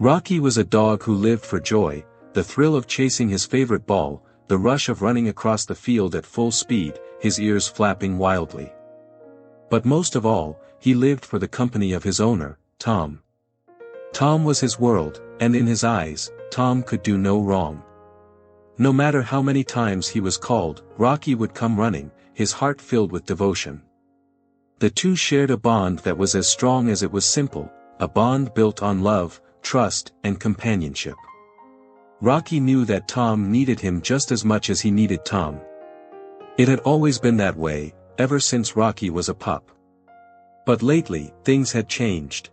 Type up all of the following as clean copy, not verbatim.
Rocky was a dog who lived for joy, the thrill of chasing his favorite ball, the rush of running across the field at full speed, his ears flapping wildly. But most of all, he lived for the company of his owner, Tom. Tom was his world, and in his eyes, Tom could do no wrong. No matter how many times he was called, Rocky would come running, his heart filled with devotion. The two shared a bond that was as strong as it was simple, a bond built on love, trust, and companionship. Rocky knew that Tom needed him just as much as he needed Tom. It had always been that way, ever since Rocky was a pup. But lately, things had changed.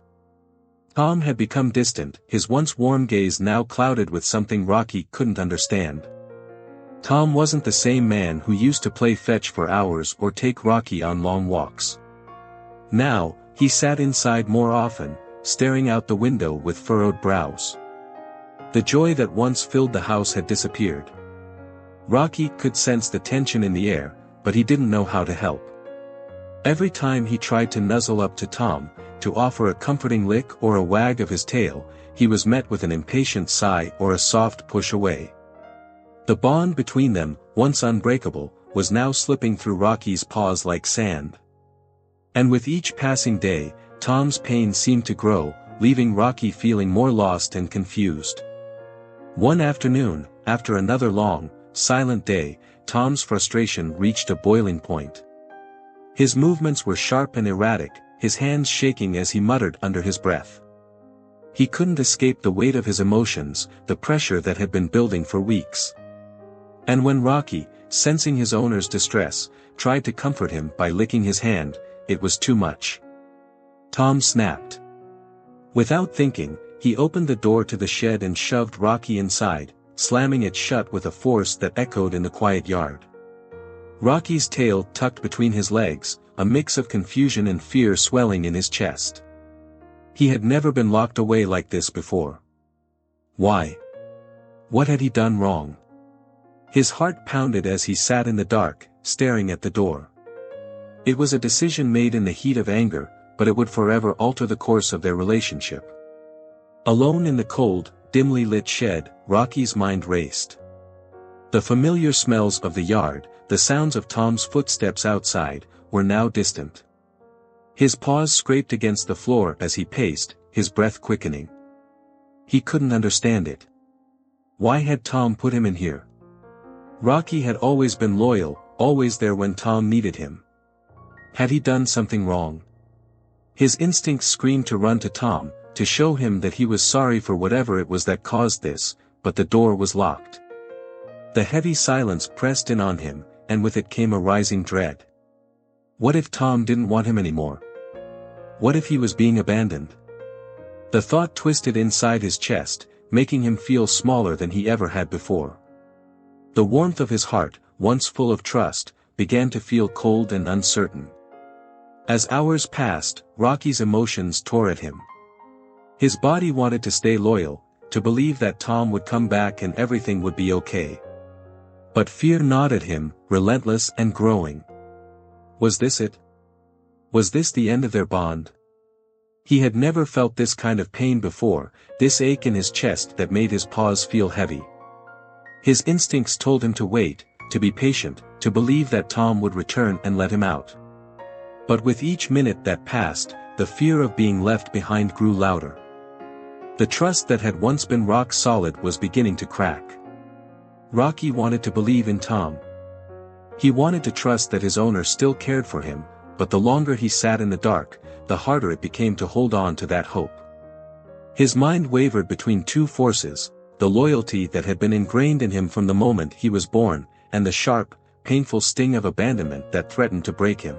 Tom had become distant, his once warm gaze now clouded with something Rocky couldn't understand. Tom wasn't the same man who used to play fetch for hours or take Rocky on long walks. Now, he sat inside more often, staring out the window with furrowed brows. The joy that once filled the house had disappeared. Rocky could sense the tension in the air, but he didn't know how to help. Every time he tried to nuzzle up to Tom, to offer a comforting lick or a wag of his tail, he was met with an impatient sigh or a soft push away. The bond between them, once unbreakable, was now slipping through Rocky's paws like sand. And with each passing day, Tom's pain seemed to grow, leaving Rocky feeling more lost and confused. One afternoon, after another long, silent day, Tom's frustration reached a boiling point. His movements were sharp and erratic, his hands shaking as he muttered under his breath. He couldn't escape the weight of his emotions, the pressure that had been building for weeks. And when Rocky, sensing his owner's distress, tried to comfort him by licking his hand, it was too much. Tom snapped. Without thinking, he opened the door to the shed and shoved Rocky inside, slamming it shut with a force that echoed in the quiet yard. Rocky's tail tucked between his legs, a mix of confusion and fear swelling in his chest. He had never been locked away like this before. Why? What had he done wrong? His heart pounded as he sat in the dark, staring at the door. It was a decision made in the heat of anger, but it would forever alter the course of their relationship. Alone in the cold, dimly lit shed, Rocky's mind raced. The familiar smells of the yard, the sounds of Tom's footsteps outside, were now distant. His paws scraped against the floor as he paced, his breath quickening. He couldn't understand it. Why had Tom put him in here? Rocky had always been loyal, always there when Tom needed him. Had he done something wrong? His instincts screamed to run to Tom, to show him that he was sorry for whatever it was that caused this, but the door was locked. The heavy silence pressed in on him, and with it came a rising dread. What if Tom didn't want him anymore? What if he was being abandoned? The thought twisted inside his chest, making him feel smaller than he ever had before. The warmth of his heart, once full of trust, began to feel cold and uncertain. As hours passed, Rocky's emotions tore at him. His body wanted to stay loyal, to believe that Tom would come back and everything would be okay. But fear gnawed at him, relentless and growing. Was this it? Was this the end of their bond? He had never felt this kind of pain before, this ache in his chest that made his paws feel heavy. His instincts told him to wait, to be patient, to believe that Tom would return and let him out. But with each minute that passed, the fear of being left behind grew louder. The trust that had once been rock solid was beginning to crack. Rocky wanted to believe in Tom. He wanted to trust that his owner still cared for him, but the longer he sat in the dark, the harder it became to hold on to that hope. His mind wavered between two forces, the loyalty that had been ingrained in him from the moment he was born, and the sharp, painful sting of abandonment that threatened to break him.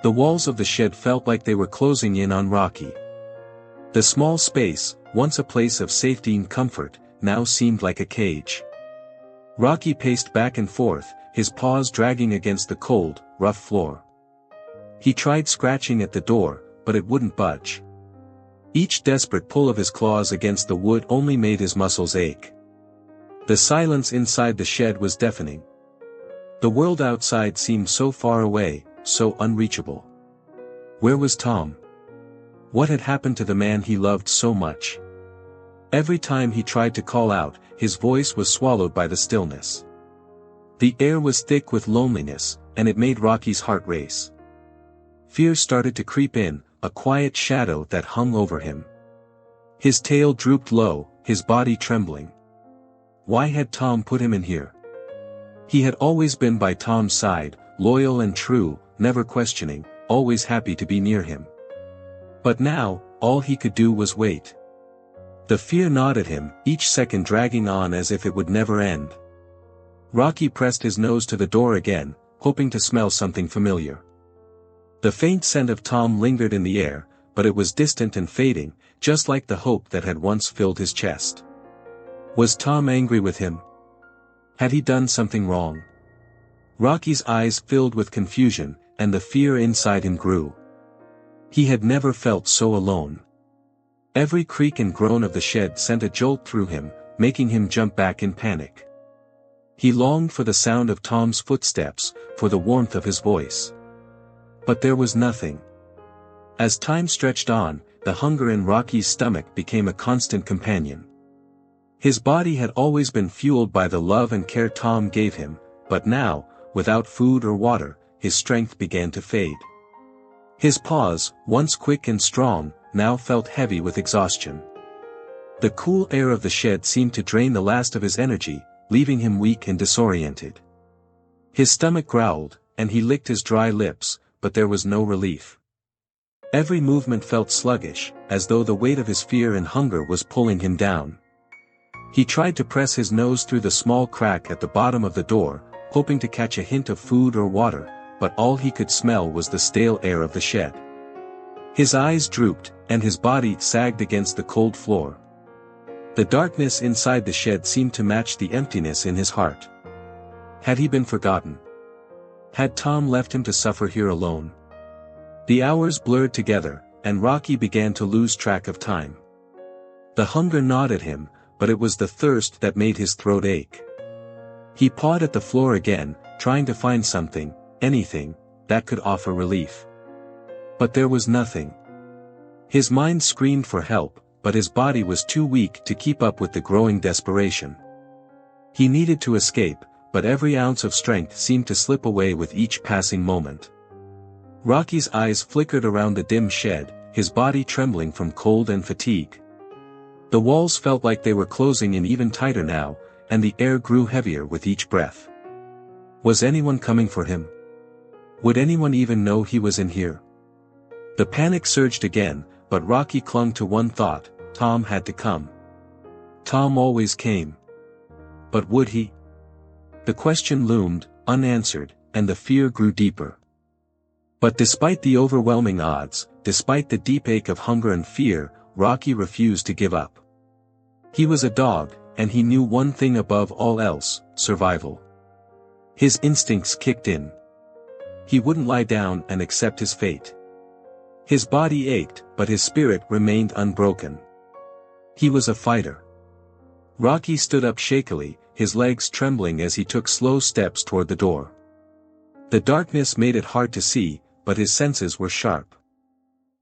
The walls of the shed felt like they were closing in on Rocky. The small space, once a place of safety and comfort, now seemed like a cage. Rocky paced back and forth, his paws dragging against the cold, rough floor. He tried scratching at the door, but it wouldn't budge. Each desperate pull of his claws against the wood only made his muscles ache. The silence inside the shed was deafening. The world outside seemed so far away, so unreachable. Where was Tom? What had happened to the man he loved so much? Every time he tried to call out, his voice was swallowed by the stillness. The air was thick with loneliness, and it made Rocky's heart race. Fear started to creep in, a quiet shadow that hung over him. His tail drooped low, his body trembling. Why had Tom put him in here? He had always been by Tom's side, loyal and true, never questioning, always happy to be near him. But now, all he could do was wait. The fear gnawed at him, each second dragging on as if it would never end. Rocky pressed his nose to the door again, hoping to smell something familiar. The faint scent of Tom lingered in the air, but it was distant and fading, just like the hope that had once filled his chest. Was Tom angry with him? Had he done something wrong? Rocky's eyes filled with confusion, and the fear inside him grew. He had never felt so alone. Every creak and groan of the shed sent a jolt through him, making him jump back in panic. He longed for the sound of Tom's footsteps, for the warmth of his voice. But there was nothing. As time stretched on, the hunger in Rocky's stomach became a constant companion. His body had always been fueled by the love and care Tom gave him, but now, without food or water, his strength began to fade. His paws, once quick and strong, now felt heavy with exhaustion. The cool air of the shed seemed to drain the last of his energy, leaving him weak and disoriented. His stomach growled, and he licked his dry lips, but there was no relief. Every movement felt sluggish, as though the weight of his fear and hunger was pulling him down. He tried to press his nose through the small crack at the bottom of the door, hoping to catch a hint of food or water, but all he could smell was the stale air of the shed. His eyes drooped, and his body sagged against the cold floor. The darkness inside the shed seemed to match the emptiness in his heart. Had he been forgotten? Had Tom left him to suffer here alone? The hours blurred together, and Rocky began to lose track of time. The hunger gnawed at him, but it was the thirst that made his throat ache. He pawed at the floor again, trying to find something, anything, that could offer relief. But there was nothing. His mind screamed for help, but his body was too weak to keep up with the growing desperation. He needed to escape, but every ounce of strength seemed to slip away with each passing moment. Rocky's eyes flickered around the dim shed, his body trembling from cold and fatigue. The walls felt like they were closing in even tighter now, and the air grew heavier with each breath. Was anyone coming for him? Would anyone even know he was in here? The panic surged again, but Rocky clung to one thought: Tom had to come. Tom always came. But would he? The question loomed, unanswered, and the fear grew deeper. But despite the overwhelming odds, despite the deep ache of hunger and fear, Rocky refused to give up. He was a dog, and he knew one thing above all else: survival. His instincts kicked in. He wouldn't lie down and accept his fate. His body ached, but his spirit remained unbroken. He was a fighter. Rocky stood up shakily, his legs trembling as he took slow steps toward the door. The darkness made it hard to see, but his senses were sharp.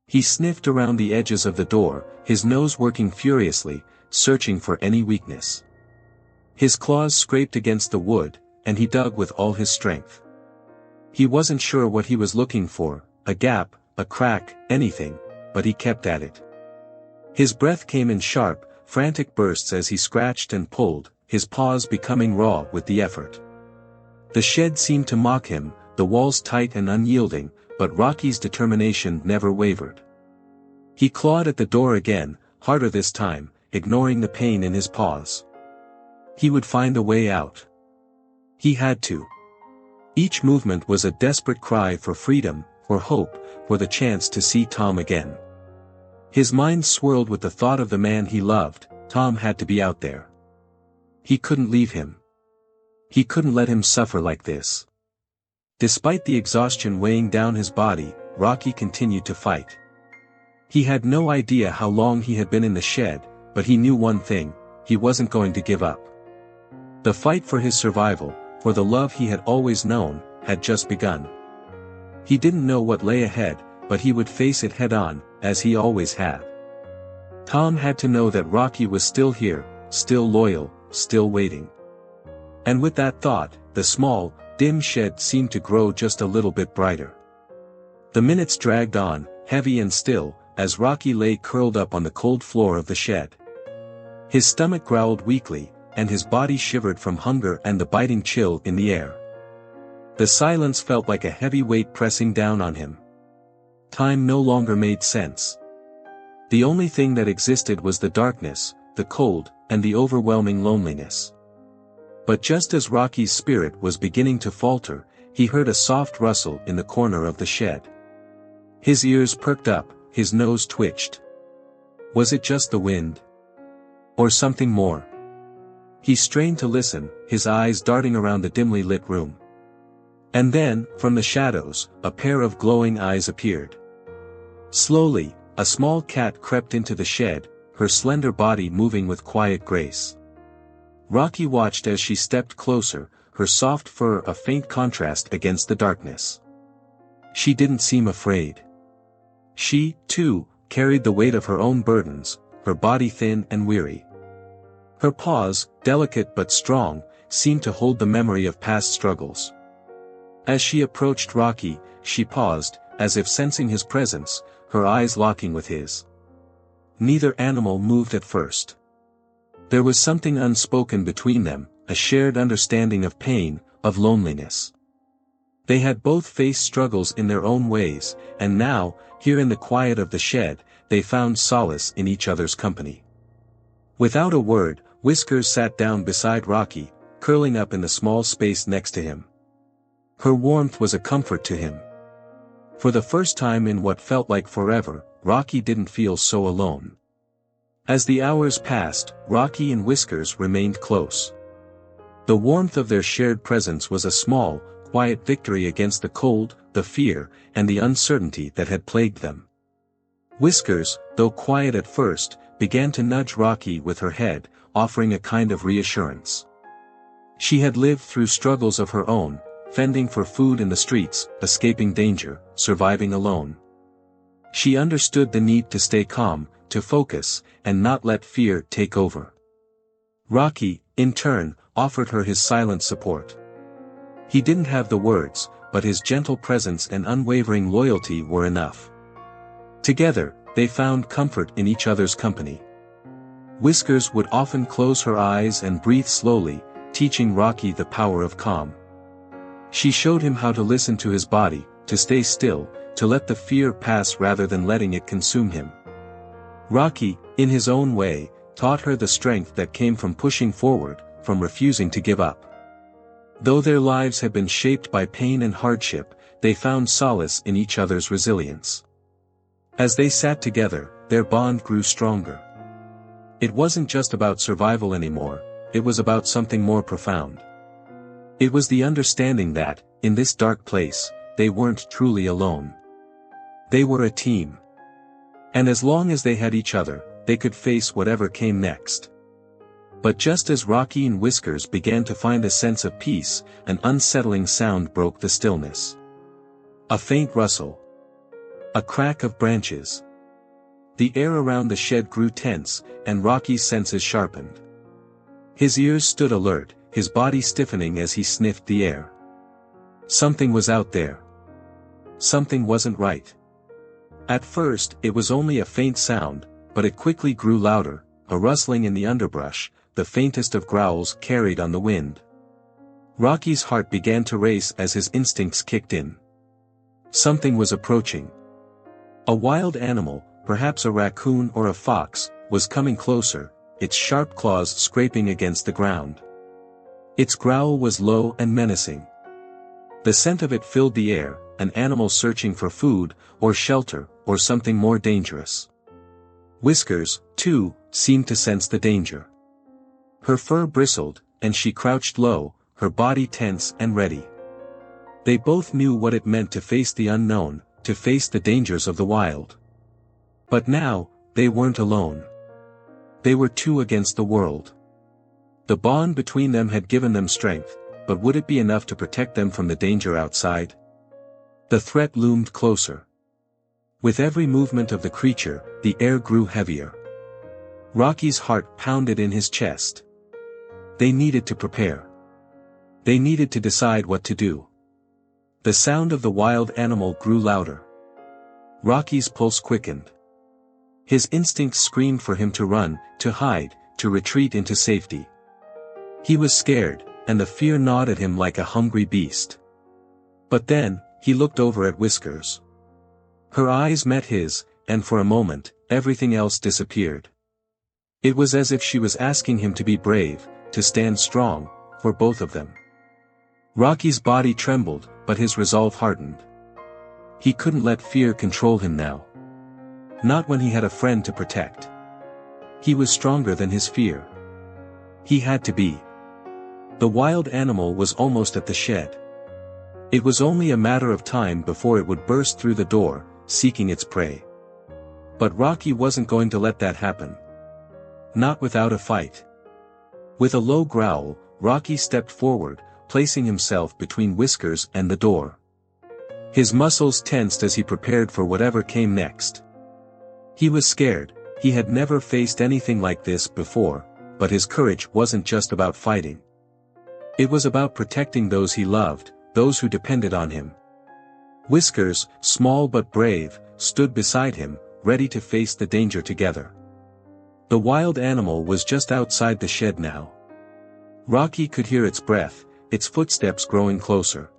He sniffed around the edges of the door, his nose working furiously, searching for any weakness. His claws scraped against the wood, and he dug with all his strength. He wasn't sure what he was looking for: a gap, a crack, anything, but he kept at it. His breath came in sharp, frantic bursts as he scratched and pulled, his paws becoming raw with the effort. The shed seemed to mock him, the walls tight and unyielding, but Rocky's determination never wavered. He clawed at the door again, harder this time, ignoring the pain in his paws. He would find a way out. He had to. Each movement was a desperate cry for freedom, for hope, for the chance to see Tom again. His mind swirled with the thought of the man he loved. Tom had to be out there. He couldn't leave him. He couldn't let him suffer like this. Despite the exhaustion weighing down his body, Rocky continued to fight. He had no idea how long he had been in the shed, but he knew one thing: he wasn't going to give up. The fight for his survival, for the love he had always known, had just begun. He didn't know what lay ahead, but he would face it head-on, as he always had. Tom had to know that Rocky was still here, still loyal, still waiting. And with that thought, the small, dim shed seemed to grow just a little bit brighter. The minutes dragged on, heavy and still, as Rocky lay curled up on the cold floor of the shed. His stomach growled weakly, and his body shivered from hunger and the biting chill in the air. The silence felt like a heavy weight pressing down on him. Time no longer made sense. The only thing that existed was the darkness, the cold, and the overwhelming loneliness. But just as Rocky's spirit was beginning to falter, he heard a soft rustle in the corner of the shed. His ears perked up, his nose twitched. Was it just the wind? Or something more? He strained to listen, his eyes darting around the dimly lit room. And then, from the shadows, a pair of glowing eyes appeared. Slowly, a small cat crept into the shed, her slender body moving with quiet grace. Rocky watched as she stepped closer, her soft fur a faint contrast against the darkness. She didn't seem afraid. She, too, carried the weight of her own burdens, her body thin and weary. Her paws, delicate but strong, seemed to hold the memory of past struggles. As she approached Rocky, she paused, as if sensing his presence, her eyes locking with his. Neither animal moved at first. There was something unspoken between them, a shared understanding of pain, of loneliness. They had both faced struggles in their own ways, and now, here in the quiet of the shed, they found solace in each other's company. Without a word, Whiskers sat down beside Rocky, curling up in the small space next to him. Her warmth was a comfort to him. For the first time in what felt like forever, Rocky didn't feel so alone. As the hours passed, Rocky and Whiskers remained close. The warmth of their shared presence was a small, quiet victory against the cold, the fear, and the uncertainty that had plagued them. Whiskers, though quiet at first, began to nudge Rocky with her head, offering a kind of reassurance. She had lived through struggles of her own, fending for food in the streets, escaping danger, surviving alone. She understood the need to stay calm, to focus, and not let fear take over. Rocky, in turn, offered her his silent support. He didn't have the words, but his gentle presence and unwavering loyalty were enough. Together, they found comfort in each other's company. Whiskers would often close her eyes and breathe slowly, teaching Rocky the power of calm. She showed him how to listen to his body, to stay still, to let the fear pass rather than letting it consume him. Rocky, in his own way, taught her the strength that came from pushing forward, from refusing to give up. Though their lives had been shaped by pain and hardship, they found solace in each other's resilience. As they sat together, their bond grew stronger. It wasn't just about survival anymore, it was about something more profound. It was the understanding that, in this dark place, they weren't truly alone. They were a team. And as long as they had each other, they could face whatever came next. But just as Rocky and Whiskers began to find a sense of peace, an unsettling sound broke the stillness. A faint rustle. A crack of branches. The air around the shed grew tense, and Rocky's senses sharpened. His ears stood alert, his body stiffening as he sniffed the air. Something was out there. Something wasn't right. At first, it was only a faint sound, but it quickly grew louder, a rustling in the underbrush, the faintest of growls carried on the wind. Rocky's heart began to race as his instincts kicked in. Something was approaching. A wild animal, perhaps a raccoon or a fox, was coming closer, its sharp claws scraping against the ground. Its growl was low and menacing. The scent of it filled the air, an animal searching for food, or shelter, or something more dangerous. Whiskers, too, seemed to sense the danger. Her fur bristled, and she crouched low, her body tense and ready. They both knew what it meant to face the unknown, to face the dangers of the wild. But now, they weren't alone. They were two against the world. The bond between them had given them strength, but would it be enough to protect them from the danger outside? The threat loomed closer. With every movement of the creature, the air grew heavier. Rocky's heart pounded in his chest. They needed to prepare. They needed to decide what to do. The sound of the wild animal grew louder. Rocky's pulse quickened. His instincts screamed for him to run, to hide, to retreat into safety. He was scared, and the fear gnawed at him like a hungry beast. But then, he looked over at Whiskers. Her eyes met his, and for a moment, everything else disappeared. It was as if she was asking him to be brave, to stand strong, for both of them. Rocky's body trembled, but his resolve hardened. He couldn't let fear control him now. Not when he had a friend to protect. He was stronger than his fear. He had to be. The wild animal was almost at the shed. It was only a matter of time before it would burst through the door, seeking its prey. But Rocky wasn't going to let that happen. Not without a fight. With a low growl, Rocky stepped forward, placing himself between Whiskers and the door. His muscles tensed as he prepared for whatever came next. He was scared, he had never faced anything like this before, but his courage wasn't just about fighting. It was about protecting those he loved, those who depended on him. Whiskers, small but brave, stood beside him, ready to face the danger together. The wild animal was just outside the shed now. Rocky could hear its breath, its footsteps growing closer.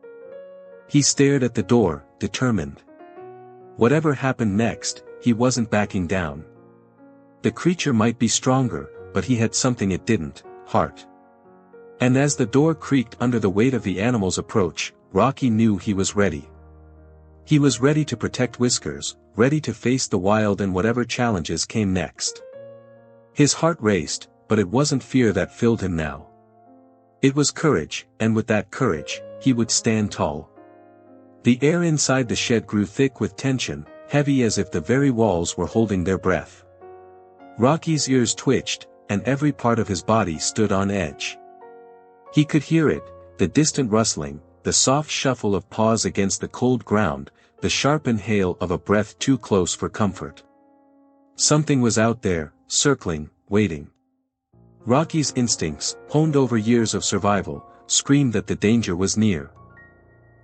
He stared at the door, determined. Whatever happened next, he wasn't backing down. The creature might be stronger, but he had something it didn't, heart. And as the door creaked under the weight of the animal's approach, Rocky knew he was ready. He was ready to protect Whiskers, ready to face the wild and whatever challenges came next. His heart raced, but it wasn't fear that filled him now. It was courage, and with that courage, he would stand tall. The air inside the shed grew thick with tension, heavy as if the very walls were holding their breath. Rocky's ears twitched, and every part of his body stood on edge. He could hear it, the distant rustling, the soft shuffle of paws against the cold ground, the sharp inhale of a breath too close for comfort. Something was out there, circling, waiting. Rocky's instincts, honed over years of survival, screamed that the danger was near.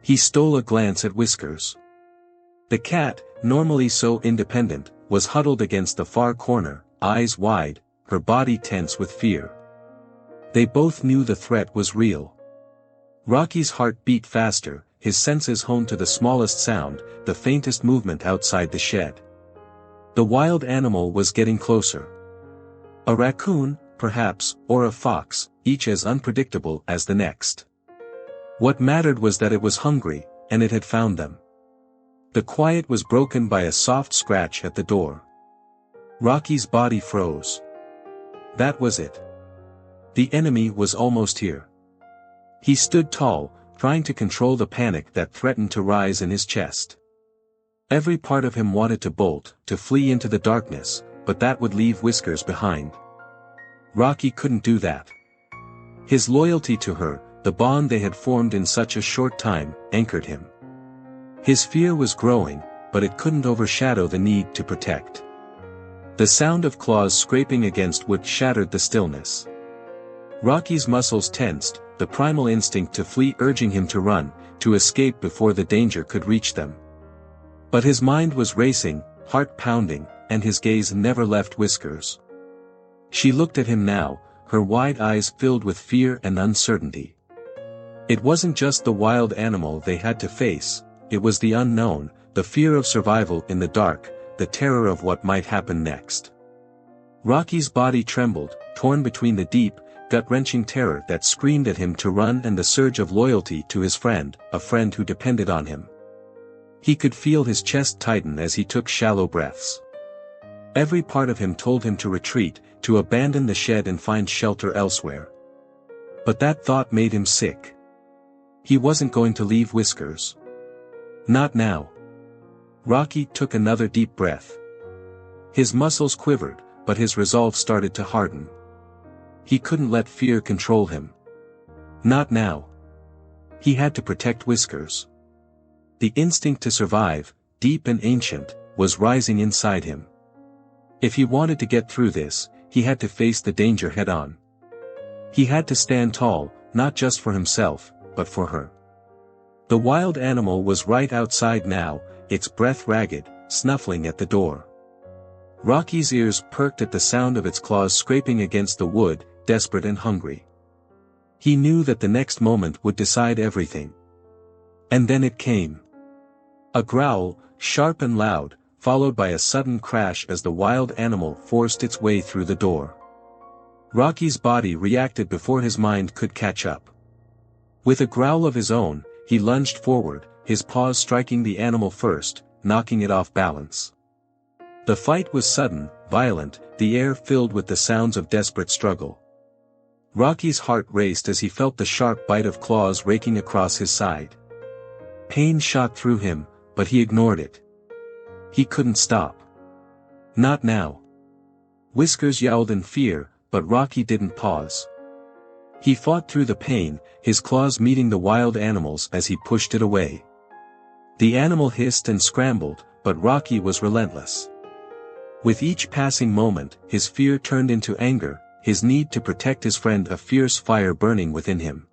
He stole a glance at Whiskers. The cat, normally so independent, was huddled against the far corner, eyes wide, her body tense with fear. They both knew the threat was real. Rocky's heart beat faster, his senses honed to the smallest sound, the faintest movement outside the shed. The wild animal was getting closer. A raccoon, perhaps, or a fox, each as unpredictable as the next. What mattered was that it was hungry, and it had found them. The quiet was broken by a soft scratch at the door. Rocky's body froze. That was it. The enemy was almost here. He stood tall, trying to control the panic that threatened to rise in his chest. Every part of him wanted to bolt, to flee into the darkness, but that would leave Whiskers behind. Rocky couldn't do that. His loyalty to her, the bond they had formed in such a short time, anchored him. His fear was growing, but it couldn't overshadow the need to protect. The sound of claws scraping against wood shattered the stillness. Rocky's muscles tensed, the primal instinct to flee urging him to run, to escape before the danger could reach them. But his mind was racing, heart pounding, and his gaze never left Whiskers. She looked at him now, her wide eyes filled with fear and uncertainty. It wasn't just the wild animal they had to face, it was the unknown, the fear of survival in the dark, the terror of what might happen next. Rocky's body trembled, torn between the deep, gut-wrenching terror that screamed at him to run and the surge of loyalty to his friend, a friend who depended on him. He could feel his chest tighten as he took shallow breaths. Every part of him told him to retreat, to abandon the shed and find shelter elsewhere. But that thought made him sick. He wasn't going to leave Whiskers. Not now. Rocky took another deep breath. His muscles quivered, but his resolve started to harden. He couldn't let fear control him. Not now. He had to protect Whiskers. The instinct to survive, deep and ancient, was rising inside him. If he wanted to get through this, he had to face the danger head-on. He had to stand tall, not just for himself, but for her. The wild animal was right outside now, its breath ragged, snuffling at the door. Rocky's ears perked at the sound of its claws scraping against the wood, desperate and hungry. He knew that the next moment would decide everything. And then it came. A growl, sharp and loud, followed by a sudden crash as the wild animal forced its way through the door. Rocky's body reacted before his mind could catch up. With a growl of his own, he lunged forward, his paws striking the animal first, knocking it off balance. The fight was sudden, violent, the air filled with the sounds of desperate struggle. Rocky's heart raced as he felt the sharp bite of claws raking across his side. Pain shot through him, but he ignored it. He couldn't stop. Not now. Whiskers yowled in fear, but Rocky didn't pause. He fought through the pain, his claws meeting the wild animal's as he pushed it away. The animal hissed and scrambled, but Rocky was relentless. With each passing moment, his fear turned into anger, his need to protect his friend a fierce fire burning within him.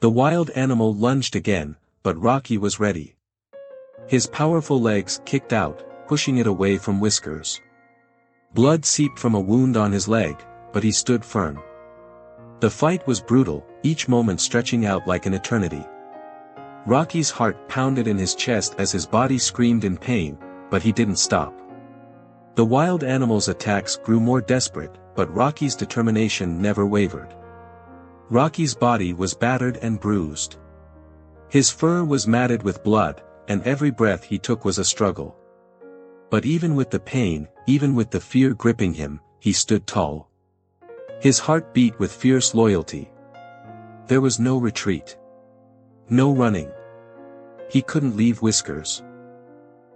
The wild animal lunged again, but Rocky was ready. His powerful legs kicked out, pushing it away from Whiskers. Blood seeped from a wound on his leg, but he stood firm. The fight was brutal, each moment stretching out like an eternity. Rocky's heart pounded in his chest as his body screamed in pain, but he didn't stop. The wild animal's attacks grew more desperate, but Rocky's determination never wavered. Rocky's body was battered and bruised. His fur was matted with blood, and every breath he took was a struggle. But even with the pain, even with the fear gripping him, he stood tall. His heart beat with fierce loyalty. There was no retreat. No running. He couldn't leave Whiskers.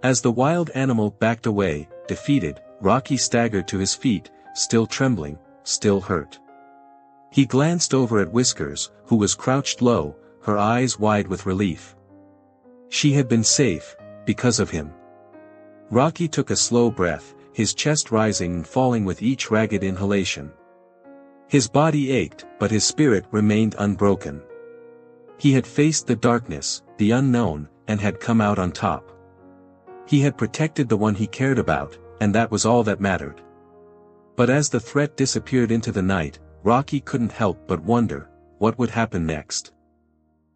As the wild animal backed away, defeated, Rocky staggered to his feet, still trembling, still hurt. He glanced over at Whiskers, who was crouched low, her eyes wide with relief. She had been safe, because of him. Rocky took a slow breath, his chest rising and falling with each ragged inhalation. His body ached, but his spirit remained unbroken. He had faced the darkness, the unknown, and had come out on top. He had protected the one he cared about, and that was all that mattered. But as the threat disappeared into the night, Rocky couldn't help but wonder, what would happen next?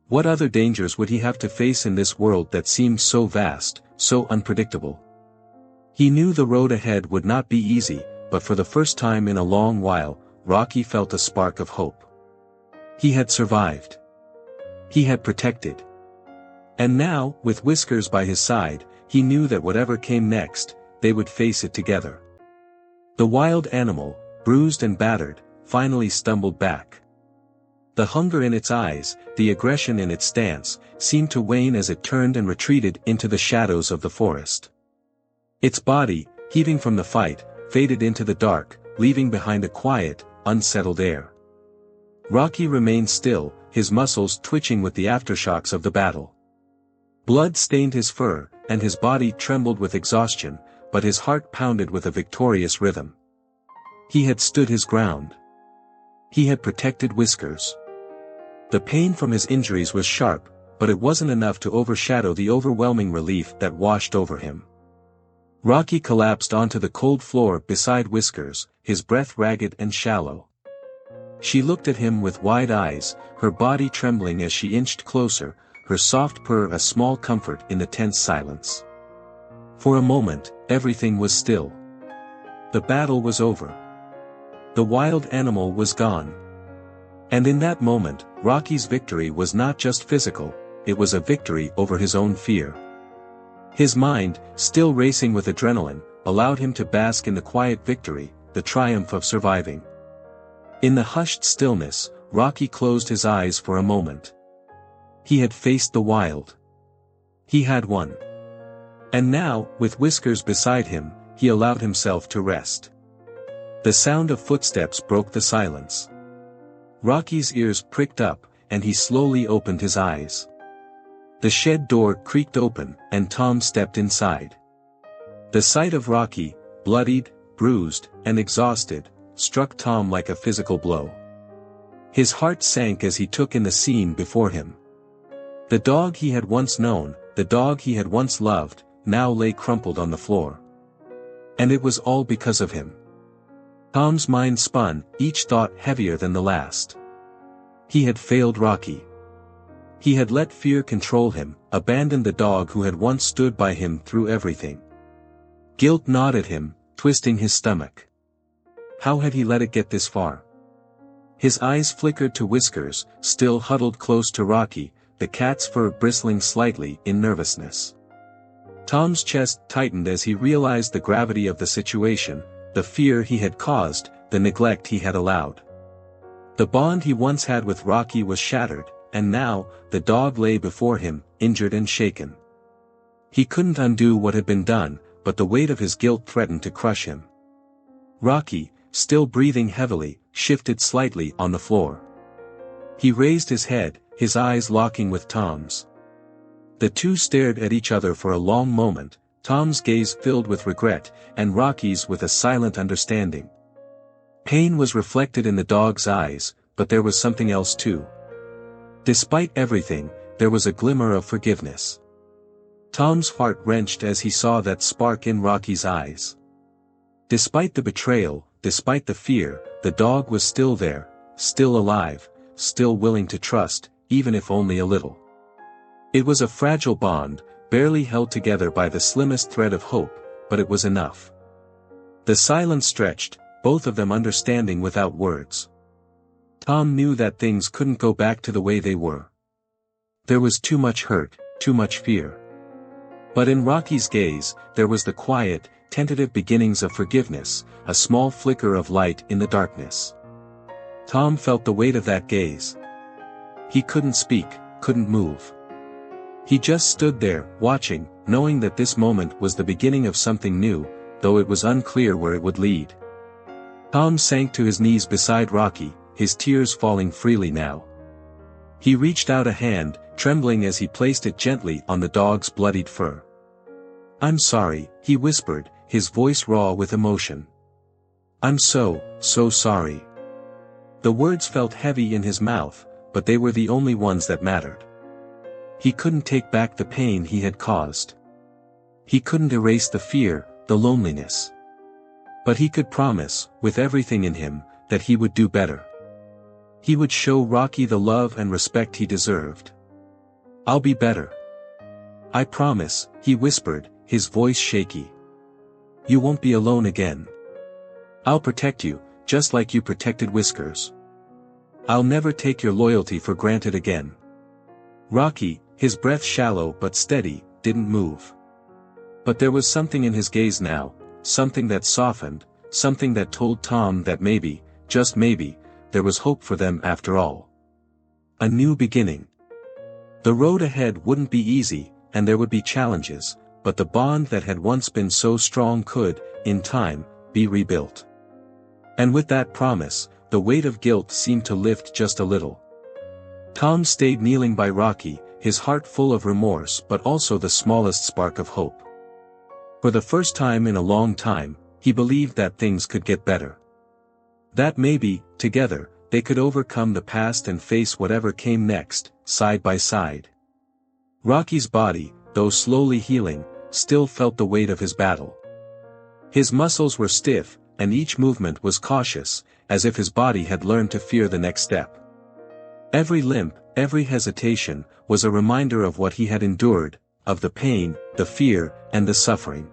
What other dangers would he have to face in this world that seemed so vast, so unpredictable? He knew the road ahead would not be easy, but for the first time in a long while, Rocky felt a spark of hope. He had survived. He had protected. And now, with Whiskers by his side, he knew that whatever came next, they would face it together. The wild animal, bruised and battered, finally stumbled back. The hunger in its eyes, the aggression in its stance, seemed to wane as it turned and retreated into the shadows of the forest. Its body, heaving from the fight, faded into the dark, leaving behind a quiet, unsettled air. Rocky remained still, his muscles twitching with the aftershocks of the battle. Blood stained his fur, and his body trembled with exhaustion, but his heart pounded with a victorious rhythm. He had stood his ground. He had protected Whiskers. The pain from his injuries was sharp, but it wasn't enough to overshadow the overwhelming relief that washed over him. Rocky collapsed onto the cold floor beside Whiskers, his breath ragged and shallow. She looked at him with wide eyes, her body trembling as she inched closer, her soft purr a small comfort in the tense silence. For a moment, everything was still. The battle was over. The wild animal was gone. And in that moment, Rocky's victory was not just physical, it was a victory over his own fear. His mind, still racing with adrenaline, allowed him to bask in the quiet victory, the triumph of surviving. In the hushed stillness, Rocky closed his eyes for a moment. He had faced the wild. He had won. And now, with Whiskers beside him, he allowed himself to rest. The sound of footsteps broke the silence. Rocky's ears pricked up, and he slowly opened his eyes. The shed door creaked open, and Tom stepped inside. The sight of Rocky, bloodied, bruised, and exhausted, struck Tom like a physical blow. His heart sank as he took in the scene before him. The dog he had once known, the dog he had once loved, now lay crumpled on the floor. And it was all because of him. Tom's mind spun, each thought heavier than the last. He had failed Rocky. He had let fear control him, abandoned the dog who had once stood by him through everything. Guilt gnawed at him, twisting his stomach. How had he let it get this far? His eyes flickered to Whiskers, still huddled close to Rocky, the cat's fur bristling slightly in nervousness. Tom's chest tightened as he realized the gravity of the situation, the fear he had caused, the neglect he had allowed. The bond he once had with Rocky was shattered, and now, the dog lay before him, injured and shaken. He couldn't undo what had been done, but the weight of his guilt threatened to crush him. Rocky, still breathing heavily, shifted slightly on the floor. He raised his head, his eyes locking with Tom's. The two stared at each other for a long moment, Tom's gaze filled with regret, and Rocky's with a silent understanding. Pain was reflected in the dog's eyes, but there was something else too. Despite everything, there was a glimmer of forgiveness. Tom's heart wrenched as he saw that spark in Rocky's eyes. Despite the betrayal, despite the fear, the dog was still there, still alive, still willing to trust, even if only a little. It was a fragile bond, barely held together by the slimmest thread of hope, but it was enough. The silence stretched, both of them understanding without words. Tom knew that things couldn't go back to the way they were. There was too much hurt, too much fear. But in Rocky's gaze, there was the quiet, tentative beginnings of forgiveness, a small flicker of light in the darkness. Tom felt the weight of that gaze. He couldn't speak, couldn't move. He just stood there, watching, knowing that this moment was the beginning of something new, though it was unclear where it would lead. Tom sank to his knees beside Rocky, his tears falling freely now. He reached out a hand, trembling as he placed it gently on the dog's bloodied fur. "I'm sorry," he whispered, his voice raw with emotion. "I'm so sorry." The words felt heavy in his mouth, but they were the only ones that mattered. He couldn't take back the pain he had caused. He couldn't erase the fear, the loneliness. But he could promise, with everything in him, that he would do better. He would show Rocky the love and respect he deserved. "I'll be better. I promise," he whispered, his voice shaky. "You won't be alone again. I'll protect you, just like you protected Whiskers. I'll never take your loyalty for granted again." Rocky, his breath shallow but steady, didn't move. But there was something in his gaze now, something that softened, something that told Tom that maybe, just maybe, there was hope for them after all. A new beginning. The road ahead wouldn't be easy, and there would be challenges, but the bond that had once been so strong could, in time, be rebuilt. And with that promise, the weight of guilt seemed to lift just a little. Tom stayed kneeling by Rocky, his heart full of remorse but also the smallest spark of hope. For the first time in a long time, he believed that things could get better. That maybe, together, they could overcome the past and face whatever came next, side by side. Rocky's body, though slowly healing, still felt the weight of his battle. His muscles were stiff, and each movement was cautious, as if his body had learned to fear the next step. Every limp, every hesitation, was a reminder of what he had endured, of the pain, the fear, and the suffering.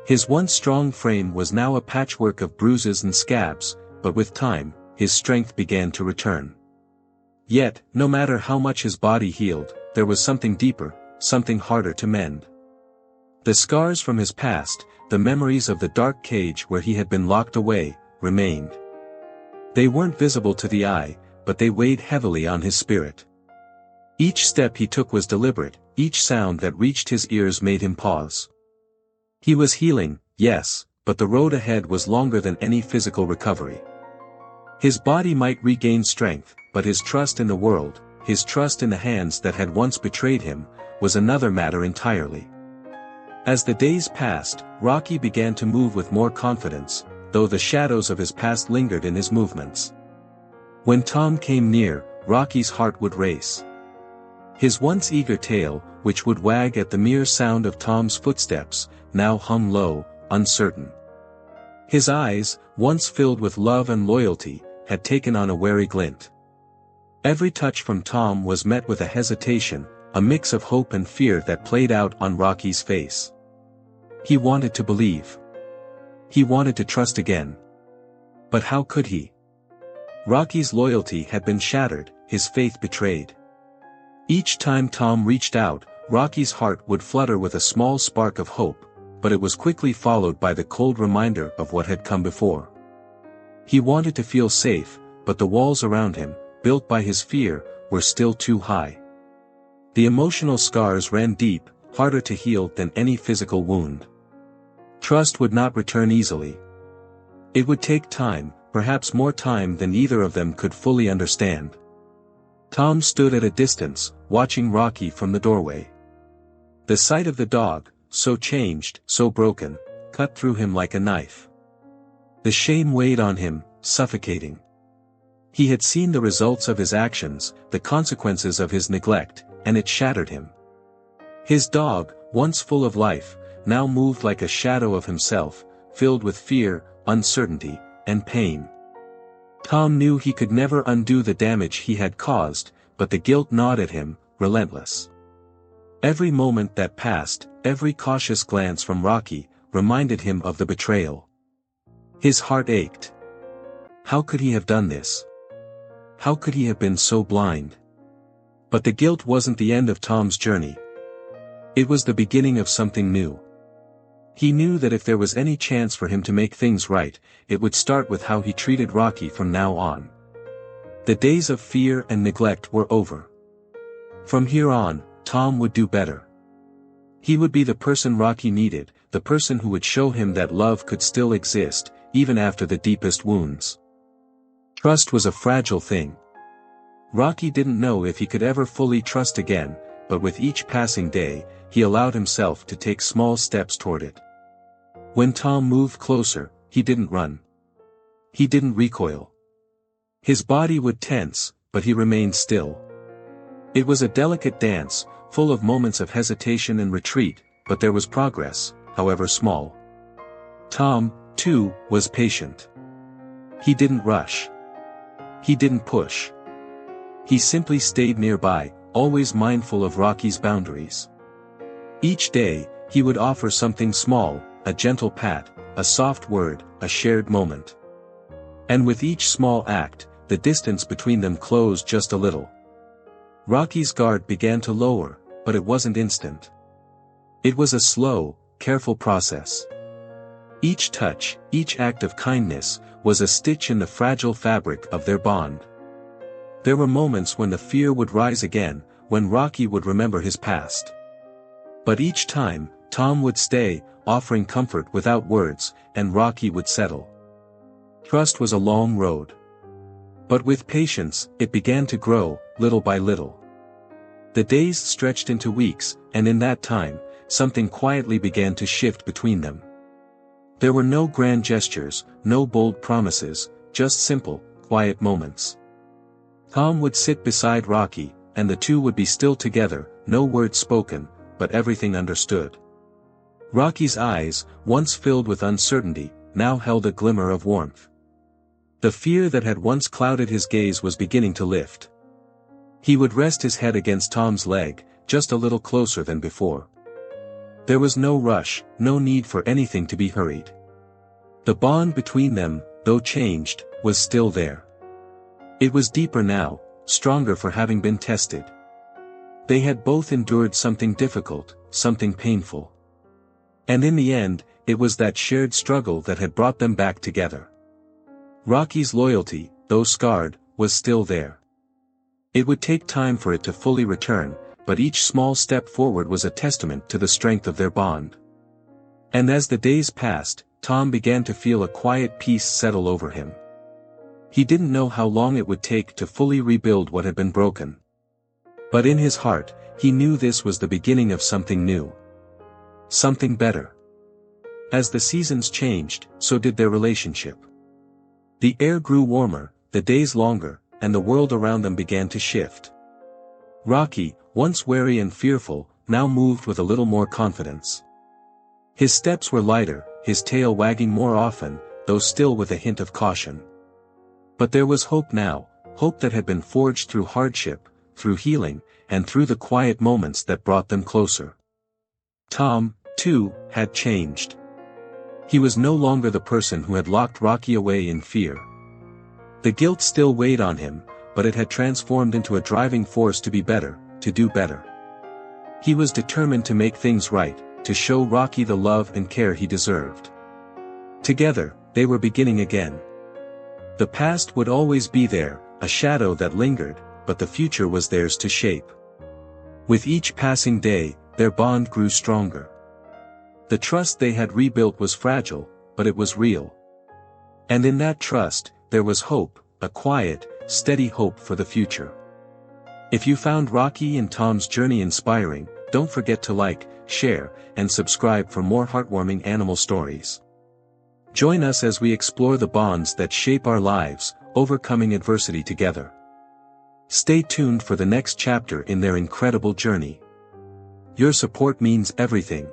His once strong frame was now a patchwork of bruises and scabs, but with time, his strength began to return. Yet, no matter how much his body healed, there was something deeper, something harder to mend. The scars from his past, the memories of the dark cage where he had been locked away, remained. They weren't visible to the eye, but they weighed heavily on his spirit. Each step he took was deliberate, each sound that reached his ears made him pause. He was healing, yes, but the road ahead was longer than any physical recovery. His body might regain strength, but his trust in the world, his trust in the hands that had once betrayed him, was another matter entirely. As the days passed, Rocky began to move with more confidence, though the shadows of his past lingered in his movements. When Tom came near, Rocky's heart would race. His once eager tail, which would wag at the mere sound of Tom's footsteps, now hung low, uncertain. His eyes, once filled with love and loyalty, had taken on a wary glint. Every touch from Tom was met with a hesitation, a mix of hope and fear that played out on Rocky's face. He wanted to believe. He wanted to trust again. But how could he? Rocky's loyalty had been shattered, his faith betrayed. Each time Tom reached out, Rocky's heart would flutter with a small spark of hope, but it was quickly followed by the cold reminder of what had come before. He wanted to feel safe, but the walls around him, built by his fear, were still too high. The emotional scars ran deep, harder to heal than any physical wound. Trust would not return easily. It would take time, perhaps more time than either of them could fully understand. Tom stood at a distance, watching Rocky from the doorway. The sight of the dog, so changed, so broken, cut through him like a knife. The shame weighed on him, suffocating. He had seen the results of his actions, the consequences of his neglect, and it shattered him. His dog, once full of life, now moved like a shadow of himself, filled with fear, uncertainty, and pain. Tom knew he could never undo the damage he had caused, but the guilt gnawed at him, relentless. Every moment that passed, every cautious glance from Rocky, reminded him of the betrayal. His heart ached. How could he have done this? How could he have been so blind? But the guilt wasn't the end of Tom's journey. It was the beginning of something new. He knew that if there was any chance for him to make things right, it would start with how he treated Rocky from now on. The days of fear and neglect were over. From here on, Tom would do better. He would be the person Rocky needed, the person who would show him that love could still exist, even after the deepest wounds. Trust was a fragile thing. Rocky didn't know if he could ever fully trust again, but with each passing day, he allowed himself to take small steps toward it. When Tom moved closer, he didn't run. He didn't recoil. His body would tense, but he remained still. It was a delicate dance, full of moments of hesitation and retreat, but there was progress, however small. Tom, too, was patient. He didn't rush. He didn't push. He simply stayed nearby, always mindful of Rocky's boundaries. Each day, he would offer something small, a gentle pat, a soft word, a shared moment. And with each small act, the distance between them closed just a little. Rocky's guard began to lower, but it wasn't instant. It was a slow, careful process. Each touch, each act of kindness, was a stitch in the fragile fabric of their bond. There were moments when the fear would rise again, when Rocky would remember his past. But each time, Tom would stay, offering comfort without words, and Rocky would settle. Trust was a long road. But with patience, it began to grow, little by little. The days stretched into weeks, and in that time, something quietly began to shift between them. There were no grand gestures, no bold promises, just simple, quiet moments. Tom would sit beside Rocky, and the two would be still together, no words spoken, but everything understood. Rocky's eyes, once filled with uncertainty, now held a glimmer of warmth. The fear that had once clouded his gaze was beginning to lift. He would rest his head against Tom's leg, just a little closer than before. There was no rush, no need for anything to be hurried. The bond between them, though changed, was still there. It was deeper now, stronger for having been tested. They had both endured something difficult, something painful. And in the end, it was that shared struggle that had brought them back together. Rocky's loyalty, though scarred, was still there. It would take time for it to fully return, but each small step forward was a testament to the strength of their bond. And as the days passed, Tom began to feel a quiet peace settle over him. He didn't know how long it would take to fully rebuild what had been broken. But in his heart, he knew this was the beginning of something new. Something better. As the seasons changed, so did their relationship. The air grew warmer, the days longer, and the world around them began to shift. Rocky, once wary and fearful, now moved with a little more confidence. His steps were lighter, his tail wagging more often, though still with a hint of caution. But there was hope now, hope that had been forged through hardship, through healing, and through the quiet moments that brought them closer. Tom, too, had changed. He was no longer the person who had locked Rocky away in fear. The guilt still weighed on him, but it had transformed into a driving force to be better, to do better. He was determined to make things right, to show Rocky the love and care he deserved. Together, they were beginning again. The past would always be there, a shadow that lingered, but the future was theirs to shape. With each passing day, their bond grew stronger. The trust they had rebuilt was fragile, but it was real. And in that trust, there was hope, a quiet, steady hope for the future. If you found Rocky and Tom's journey inspiring, don't forget to like, share, and subscribe for more heartwarming animal stories. Join us as we explore the bonds that shape our lives, overcoming adversity together. Stay tuned for the next chapter in their incredible journey. Your support means everything.